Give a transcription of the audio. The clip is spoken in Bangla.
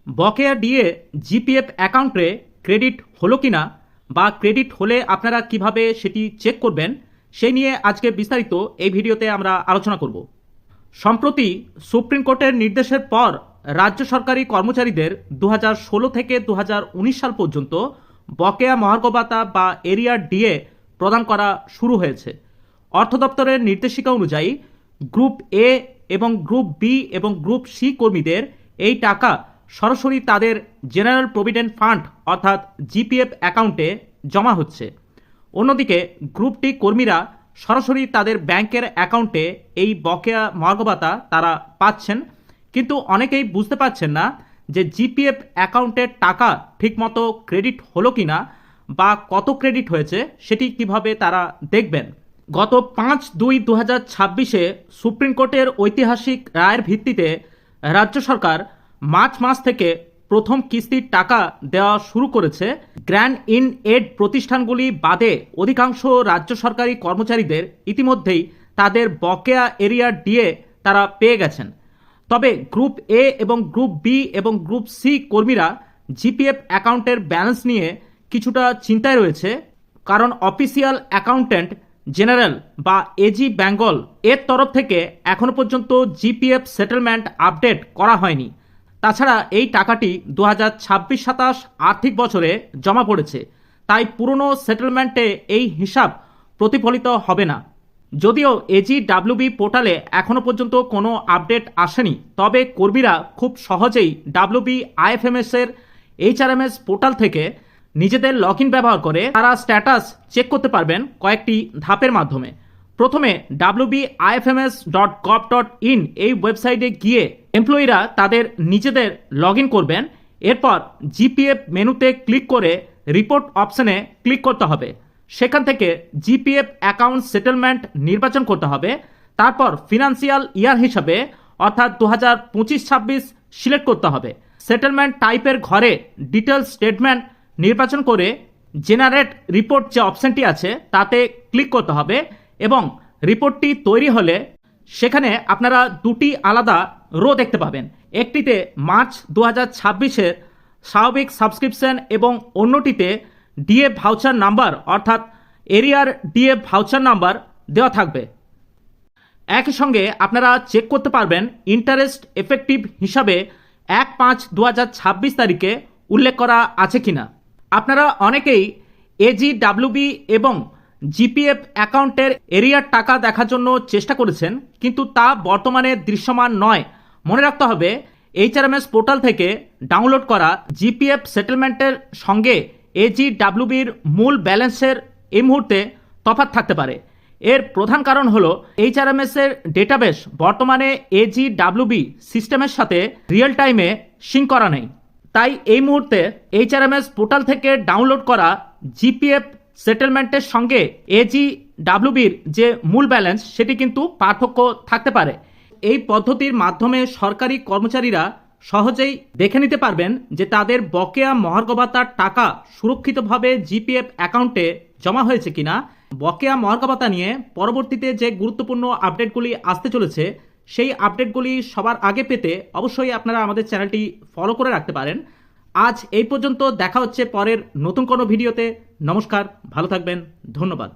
বকেয়া ডিএ জিপিএফ অ্যাকাউন্টে ক্রেডিট হলো কিনা বা ক্রেডিট হলে আপনারা কিভাবে সেটি চেক করবেন সেই নিয়ে আজকে বিস্তারিত এই ভিডিওতে আমরা আলোচনা করব। সম্প্রতি সুপ্রিম কোর্টের নির্দেশের পর রাজ্য সরকারি কর্মচারীদের 2016 থেকে 2019 সাল পর্যন্ত বকেয়া মহার্ঘ ভাতা বা এরিয়ার ডিএ প্রদান করা শুরু হয়েছে। অর্থ দপ্তরের নির্দেশিকা অনুযায়ী গ্রুপ এ এবং গ্রুপ বি এবং গ্রুপ সি কর্মীদের এই টাকা সরাসরি তাদের জেনারেল প্রভিডেন্ট ফান্ড অর্থাৎ জিপিএফ অ্যাকাউন্টে জমা হচ্ছে। অন্যদিকে গ্রুপ ডি কর্মীরা সরাসরি তাদের ব্যাংকের অ্যাকাউন্টে এই বকেয়া মহার্ঘ ভাতা তারা পাচ্ছেন, কিন্তু অনেকেই বুঝতে পারছেন না যে জিপিএফ অ্যাকাউন্টের টাকা ঠিকমতো ক্রেডিট হলো কিনা বা কত ক্রেডিট হয়েছে সেটি কিভাবে তারা দেখবেন। গত 5/2/2026 সুপ্রিম কোর্টের ঐতিহাসিক রায়ের ভিত্তিতে রাজ্য সরকার মার্চ মাস থেকে প্রথম কিস্তির টাকা দেওয়া শুরু করেছে। গ্র্যান্ড ইন এড প্রতিষ্ঠানগুলি বাদে অধিকাংশ রাজ্য সরকারি কর্মচারীদের ইতিমধ্যেই তাদের বকেয়া এরিয়ার ডিএ তারা পেয়ে গেছেন। তবে গ্রুপ এ এবং গ্রুপ বি এবং গ্রুপ সি কর্মীরা জিপিএফ অ্যাকাউন্টের ব্যালেন্স নিয়ে কিছুটা চিন্তায় রয়েছে, কারণ অফিসিয়াল অ্যাকাউন্ট্যান্ট জেনারেল বা এজি বেঙ্গল এর তরফ থেকে এখনো পর্যন্ত জিপিএফ সেটেলমেন্ট আপডেট করা হয়নি। তাছাড়া এই টাকাটি 2026-27 আর্থিক বছরে জমা পড়েছে, তাই পুরনো সেটেলমেন্টে এই হিসাব প্রতিফলিত হবে না। যদিও এজিডাব্লিউবি পোর্টালে এখনো পর্যন্ত কোনো আপডেট আসেনি, তবে কর্মীরা খুব সহজেই ডাব্লিউবি আইএফএমএস এর এইচআরএমএস পোর্টাল থেকে নিজেদের লগ ইন ব্যবহার করে তারা স্ট্যাটাস চেক করতে পারবেন কয়েকটি ধাপের মাধ্যমে। প্রথমে wbifms.gov.in এই ওয়েবসাইটে গিয়ে এমপ্লয়িরা তাদের নিজেদের লগ ইন করবেন। এরপর জিপিএফ মেনুতে ক্লিক করে রিপোর্ট অপশনে ক্লিক করতে হবে। সেখান থেকে জিপিএফ অ্যাকাউন্ট সেটেলমেন্ট নির্বাচন করতে হবে। তারপর ফিনান্সিয়াল ইয়ার হিসাবে অর্থাৎ 2025-26 সিলেক্ট করতে হবে। সেটেলমেন্ট টাইপের ঘরে ডিটেল স্টেটমেন্ট নির্বাচন করে জেনারেট রিপোর্ট যে অপশনটি আছে তাতে ক্লিক করতে হবে এবং রিপোর্টটি তৈরি হলে সেখানে আপনারা দুটি আলাদা রো দেখতে পাবেন। একটিতে মার্চ 2026-এর স্বাভাবিক সাবস্ক্রিপশন এবং অন্যটিতে ডিএ ভাউচার নাম্বার অর্থাৎ এরিয়ার ডিএ ভাউচার নাম্বার দেওয়া থাকবে। একই সঙ্গে আপনারা চেক করতে পারবেন ইন্টারেস্ট এফেক্টিভ হিসাবে 1/5/2026 তারিখে উল্লেখ করা আছে কিনা। আপনারা অনেকেই এজিডাব্লিউবি এবং জিপিএফ অ্যাকাউন্টের এরিয়ার টাকা দেখার জন্য চেষ্টা করেছেন, কিন্তু তা বর্তমানে দৃশ্যমান নয়। মনে রাখতে হবে এইচআরএমএস পোর্টাল থেকে ডাউনলোড করা জিপিএফ সেটেলমেন্টের সঙ্গে এজিডাব্লিউবির মূল ব্যালেন্সের এই মুহূর্তে তফাৎ থাকতে পারে। এর প্রধান কারণ হলো এইচআরএমএস এর ডেটাবেস বর্তমানে এজিডাব্লিউবি সিস্টেমের সাথে রিয়েল টাইমে সিঙ্ক করা নেই। তাই এই মুহূর্তে এইচআরএমএস পোর্টাল থেকে ডাউনলোড করা জিপিএফ সেটেলমেন্টের সঙ্গে এজিডাব্লিউবির যে মূল ব্যালেন্স সেটি কিন্তু পার্থক্য থাকতে পারে। এই পদ্ধতির মাধ্যমে সরকারি কর্মচারীরা সহজেই দেখে নিতে পারবেন যে তাদের বকেয়া মহার্ঘ ভাতার টাকা সুরক্ষিতভাবে জিপিএফ অ্যাকাউন্টে জমা হয়েছে কিনা। বকেয়া মহার্ঘ ভাতা নিয়ে পরবর্তীতে যে গুরুত্বপূর্ণ আপডেটগুলি আসতে চলেছে সেই আপডেটগুলি সবার আগে পেতে অবশ্যই আপনারা আমাদের চ্যানেলটি ফলো করে রাখতে পারেন। আজ এই পর্যন্ত, দেখা হচ্ছে পরের নতুন কোনো ভিডিওতে। নমস্কার, ভালো থাকবেন, ধন্যবাদ।